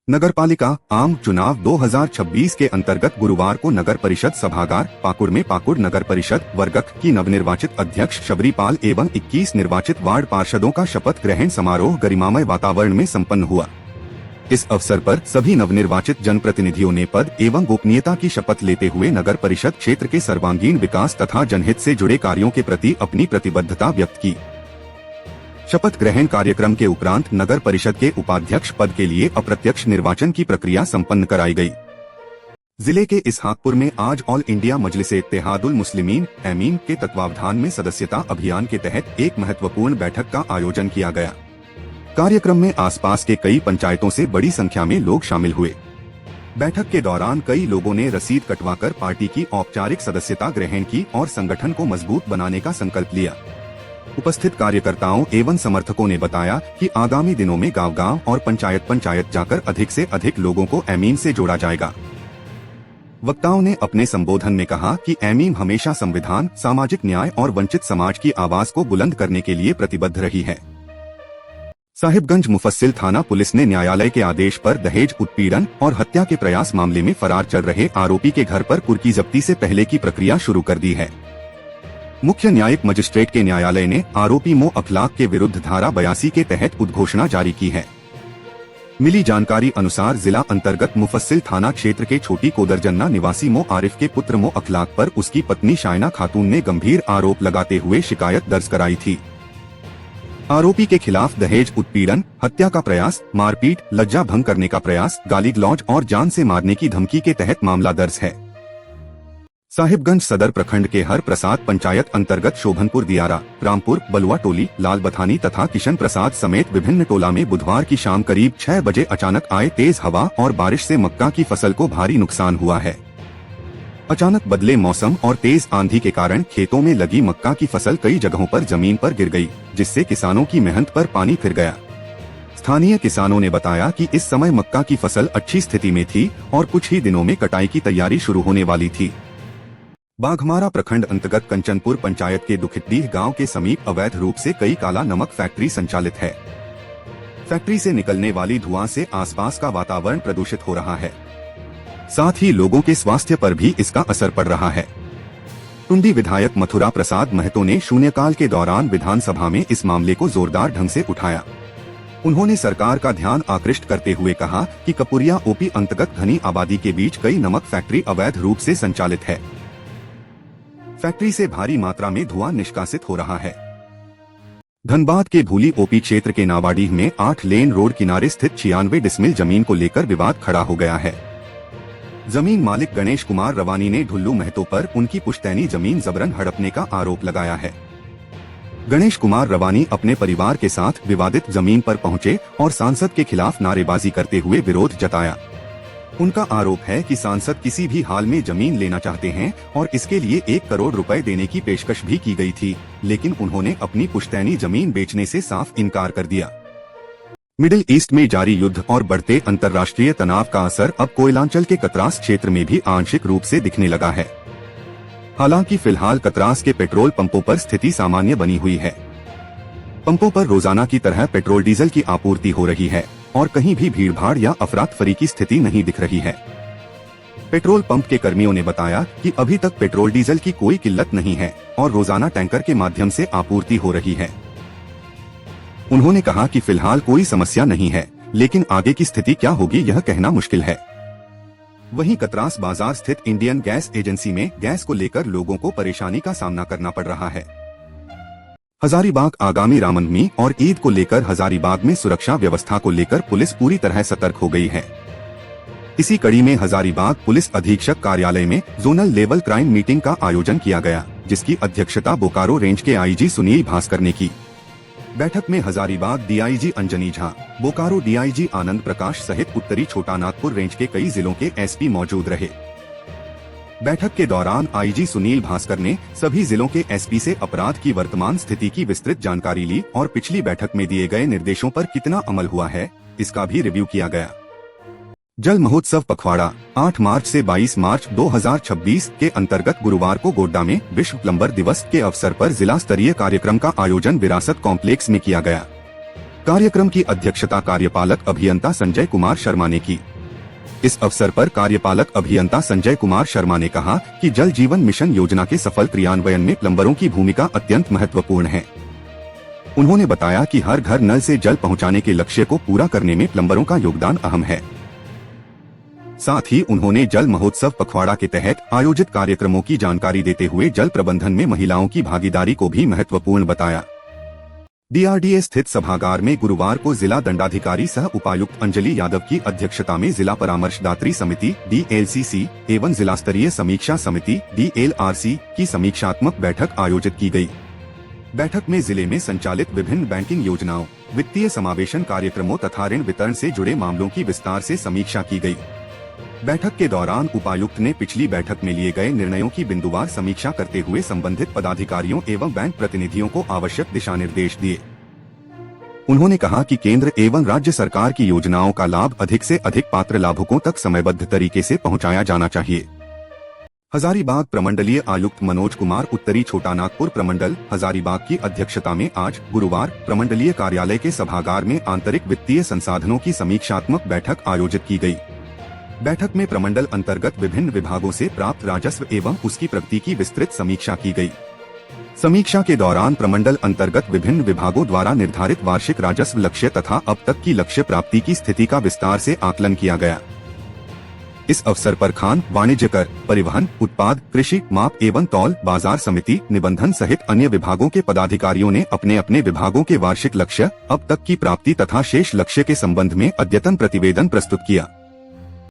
नगरपालिका आम चुनाव 2026 के अंतर्गत गुरुवार को नगर परिषद सभागार पाकुड़ में पाकुड़ नगर परिषद वर्गक की नवनिर्वाचित अध्यक्ष शबरी पाल एवं 21 निर्वाचित वार्ड पार्षदों का शपथ ग्रहण समारोह गरिमामय वातावरण में संपन्न हुआ। इस अवसर पर सभी नवनिर्वाचित जनप्रतिनिधियों ने पद एवं गोपनीयता की शपथ लेते हुए नगर परिषद क्षेत्र के सर्वांगीण विकास तथा जनहित से जुड़े कार्यों के प्रति अपनी प्रतिबद्धता व्यक्त की। शपथ ग्रहण कार्यक्रम के उपरांत नगर परिषद के उपाध्यक्ष पद के लिए अप्रत्यक्ष निर्वाचन की प्रक्रिया संपन्न कराई गई। जिले के इसहाकपुर में आज ऑल इंडिया मजलिस-ए-इत्तेहादुल मुस्लिमीन एमीन के तत्वावधान में सदस्यता अभियान के तहत एक महत्वपूर्ण बैठक का आयोजन किया गया। कार्यक्रम में आसपास के कई पंचायतों से बड़ी संख्या में लोग शामिल हुए। बैठक के दौरान कई लोगों ने रसीद कटवाकर पार्टी की औपचारिक सदस्यता ग्रहण की और संगठन को मजबूत बनाने का संकल्प लिया। उपस्थित कार्यकर्ताओं एवं समर्थकों ने बताया कि आगामी दिनों में गांव-गांव और पंचायत जाकर अधिक से अधिक लोगों को एमीन से जोड़ा जाएगा। वक्ताओं ने अपने संबोधन में कहा कि एमीन हमेशा संविधान, सामाजिक न्याय और वंचित समाज की आवाज को बुलंद करने के लिए प्रतिबद्ध रही है। साहिबगंज मुफस्सिल थाना पुलिस ने न्यायालय के आदेश पर दहेज उत्पीड़न और हत्या के प्रयास मामले में फरार चल रहे आरोपी के घर पर कुर्की जब्ती से पहले की प्रक्रिया शुरू कर दी है। मुख्य न्यायिक मजिस्ट्रेट के न्यायालय ने आरोपी मो अखलाक के विरुद्ध धारा 82 के तहत उद्घोषणा जारी की है। मिली जानकारी अनुसार जिला अंतर्गत मुफस्सिल थाना क्षेत्र के छोटी कोदरजन्ना निवासी मो आरिफ के पुत्र मो अखलाक पर उसकी पत्नी शायना खातून ने गंभीर आरोप लगाते हुए शिकायत दर्ज कराई थी। आरोपी के खिलाफ दहेज उत्पीड़न, हत्या का प्रयास, मारपीट, लज्जा भंग करने का प्रयास, गाली गलौज और जान से मारने की धमकी के तहत मामला दर्ज है। साहिबगंज सदर प्रखंड के हर प्रसाद पंचायत अंतर्गत शोभनपुर दियारा, रामपुर, बलुआ टोली, लाल बथानी तथा किशन प्रसाद समेत विभिन्न टोला में बुधवार की शाम करीब 6 बजे अचानक आए तेज हवा और बारिश से मक्का की फसल को भारी नुकसान हुआ है। अचानक बदले मौसम और तेज आंधी के कारण खेतों में लगी मक्का की फसल कई जगहों पर जमीन पर गिर गई, जिससे किसानों की मेहनत पर पानी फिर गया। स्थानीय किसानों ने बताया कि इस समय मक्का की फसल अच्छी स्थिति में थी और कुछ ही दिनों में कटाई की तैयारी शुरू होने वाली थी। बाघमारा प्रखंड अंतर्गत कंचनपुर पंचायत के दुखितडीह गांव के समीप अवैध रूप से कई काला नमक फैक्ट्री संचालित है। फैक्ट्री से निकलने वाली धुआं से आसपास का वातावरण प्रदूषित हो रहा है, साथ ही लोगों के स्वास्थ्य पर भी इसका असर पड़ रहा है। टुंडी विधायक मथुरा प्रसाद महतो ने शून्यकाल के दौरान विधानसभा में इस मामले को जोरदार ढंग से उठाया। उन्होंने सरकार का ध्यान आकृष्ट करते हुए कहा कि कपुरिया ओपी अंतर्गत घनी आबादी के बीच कई नमक फैक्ट्री अवैध रूप से संचालित है। फैक्ट्री से भारी मात्रा में धुआं निष्कासित हो रहा है। धनबाद के भूली ओपी क्षेत्र के नावाडीह में 8 लेन रोड किनारे स्थित 96 डिसमिल जमीन को लेकर विवाद खड़ा हो गया है। जमीन मालिक गणेश कुमार रवानी ने ढुल्लू महतो पर उनकी पुश्तैनी जमीन जबरन हड़पने का आरोप लगाया है। गणेश कुमार रवानी अपने परिवार के साथ विवादित जमीन पर पहुंचे और सांसद के खिलाफ नारेबाजी करते हुए विरोध जताया। उनका आरोप है कि सांसद किसी भी हाल में जमीन लेना चाहते हैं और इसके लिए 1 करोड़ रुपए देने की पेशकश भी की गई थी, लेकिन उन्होंने अपनी पुश्तैनी जमीन बेचने से साफ इनकार कर दिया। मिडिल ईस्ट में जारी युद्ध और बढ़ते अंतर्राष्ट्रीय तनाव का असर अब कोयलांचल के कतरास क्षेत्र में भी आंशिक रूप से दिखने लगा है। हालांकि फिलहाल कतरास के पेट्रोल पंपों पर स्थिति सामान्य बनी हुई है। पंपों पर रोजाना की तरह पेट्रोल डीजल की आपूर्ति हो रही है और कहीं भी भीड़भाड़ या अफरातफरी की स्थिति नहीं दिख रही है। पेट्रोल पंप के कर्मियों ने बताया कि अभी तक पेट्रोल डीजल की कोई किल्लत नहीं है और रोजाना टैंकर के माध्यम से आपूर्ति हो रही है। उन्होंने कहा कि फिलहाल कोई समस्या नहीं है, लेकिन आगे की स्थिति क्या होगी यह कहना मुश्किल है। वहीं कतरास बाजार स्थित इंडियन गैस एजेंसी में गैस को लेकर लोगों को परेशानी का सामना करना पड़ रहा है। हजारीबाग आगामी रामनवमी और ईद को लेकर हजारीबाग में सुरक्षा व्यवस्था को लेकर पुलिस पूरी तरह सतर्क हो गई है। इसी कड़ी में हजारीबाग पुलिस अधीक्षक कार्यालय में जोनल लेवल क्राइम मीटिंग का आयोजन किया गया, जिसकी अध्यक्षता बोकारो रेंज के आईजी सुनील भास्कर ने की। बैठक में हजारीबाग डीआईजी अंजनी झा, बोकारो डीआईजी आनंद प्रकाश सहित उत्तरी छोटानागपुर रेंज के कई जिलों के एसपी मौजूद रहे। बैठक के दौरान आईजी सुनील भास्कर ने सभी जिलों के एसपी से अपराध की वर्तमान स्थिति की विस्तृत जानकारी ली और पिछली बैठक में दिए गए निर्देशों पर कितना अमल हुआ है, इसका भी रिव्यू किया गया। जल महोत्सव पखवाड़ा 8 मार्च से 22 मार्च 2026 के अंतर्गत गुरुवार को गोड्डा में विश्व प्लम्बर दिवस के अवसर पर जिला स्तरीय कार्यक्रम का आयोजन विरासत कॉम्प्लेक्स में किया गया। कार्यक्रम की अध्यक्षता कार्यपालक अभियंता संजय कुमार शर्मा ने की। इस अवसर पर कार्यपालक अभियंता संजय कुमार शर्मा ने कहा कि जल जीवन मिशन योजना के सफल क्रियान्वयन में प्लम्बरों की भूमिका अत्यंत महत्वपूर्ण है। उन्होंने बताया कि हर घर नल से जल पहुंचाने के लक्ष्य को पूरा करने में प्लम्बरों का योगदान अहम है। साथ ही उन्होंने जल महोत्सव पखवाड़ा के तहत आयोजित कार्यक्रमों की जानकारी देते हुए जल प्रबंधन में महिलाओं की भागीदारी को भी महत्वपूर्ण बताया। डीआरडीए स्थित सभागार में गुरुवार को जिला दंडाधिकारी सह उपायुक्त अंजलि यादव की अध्यक्षता में जिला परामर्शदात्री समिति DLCC एवं जिला स्तरीय समीक्षा समिति DLRC की समीक्षात्मक बैठक आयोजित की गई। बैठक में जिले में संचालित विभिन्न बैंकिंग योजनाओं, वित्तीय समावेशन कार्यक्रमों तथा ऋण वितरण से जुड़े मामलों की विस्तार से समीक्षा की गई। बैठक के दौरान उपायुक्त ने पिछली बैठक में लिए गए निर्णयों की बिंदुवार समीक्षा करते हुए संबंधित पदाधिकारियों एवं बैंक प्रतिनिधियों को आवश्यक दिशा निर्देश दिए। उन्होंने कहा कि केंद्र एवं राज्य सरकार की योजनाओं का लाभ अधिक से अधिक पात्र लाभुकों तक समयबद्ध तरीके से पहुंचाया जाना चाहिए। हजारीबाग प्रमंडलीय आयुक्त मनोज कुमार उत्तरी छोटा नागपुर प्रमंडल हजारीबाग की अध्यक्षता में आज गुरुवार प्रमंडलीय कार्यालय के सभागार में आंतरिक वित्तीय संसाधनों की समीक्षात्मक बैठक आयोजित की गई। बैठक में प्रमंडल अंतर्गत विभिन्न विभागों से प्राप्त राजस्व एवं उसकी प्रगति की विस्तृत समीक्षा की गई। समीक्षा के दौरान प्रमंडल अंतर्गत विभिन्न विभागों द्वारा निर्धारित वार्षिक राजस्व लक्ष्य तथा अब तक की लक्ष्य प्राप्ति की स्थिति का विस्तार से आकलन किया गया। इस अवसर पर खान, वाणिज्य कर, परिवहन, उत्पाद, कृषि, माप एवं तौल, बाजार समिति, निबंधन सहित अन्य विभागों के पदाधिकारियों ने अपने अपने विभागों के वार्षिक लक्ष्य, अब तक की प्राप्ति तथा शेष लक्ष्य के संबंध में अद्यतन प्रतिवेदन प्रस्तुत किया।